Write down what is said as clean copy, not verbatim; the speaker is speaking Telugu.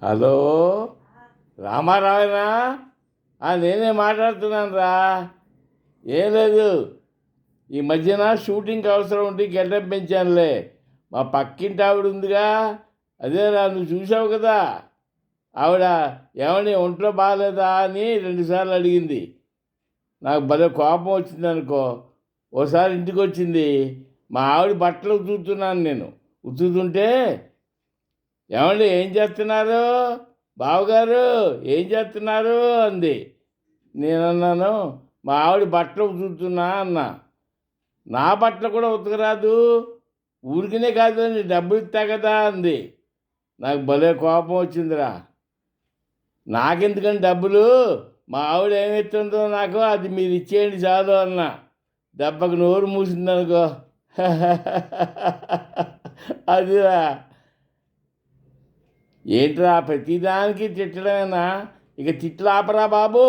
హలో, రామారావేనా? నేనే మాట్లాడుతున్నాను రా. ఏం లేదు, ఈ మధ్యన షూటింగ్కి అవసరం ఉంటే గెటప్ పెంచానులే. మా పక్కింటి ఆవిడ ఉందిగా, అదేరా, నువ్వు చూసావు కదా. ఆవిడ ఏమని ఒంట్లో బాగాలేదా అని 2 సార్లు అడిగింది. నాకు భలే కోపం వచ్చింది అనుకో. ఓసారి ఇంటికి వచ్చింది, మా ఆవిడ బట్టలు ఉతుకుతున్నాను నేను. ఉతుకుతుంటే, ఏమండి ఏం చేస్తున్నారు బావగారు, ఏం చేస్తున్నారు అంది. నేనన్నాను, మా ఆవిడ బట్టలు ఉతుకుతున్నా అన్నా. నా బట్టలు కూడా ఉతకరాదు, ఊరికనే కాదు నీ డబ్బులు ఇస్తా కదా అంది. నాకు భలే కోపం వచ్చిందిరా. నాకెందుకని డబ్బులు, మా ఆవిడ ఏమిస్తుందో నాకు అది మీరు ఇచ్చేయండి చాలు అన్నా. దెబ్బకు నోరు మూసిందనుకో. అదిరా. ఏంట్రా ప్రతిదానికి తిట్టడమేనా? ఇక తిట్లు ఆపరా బాబు.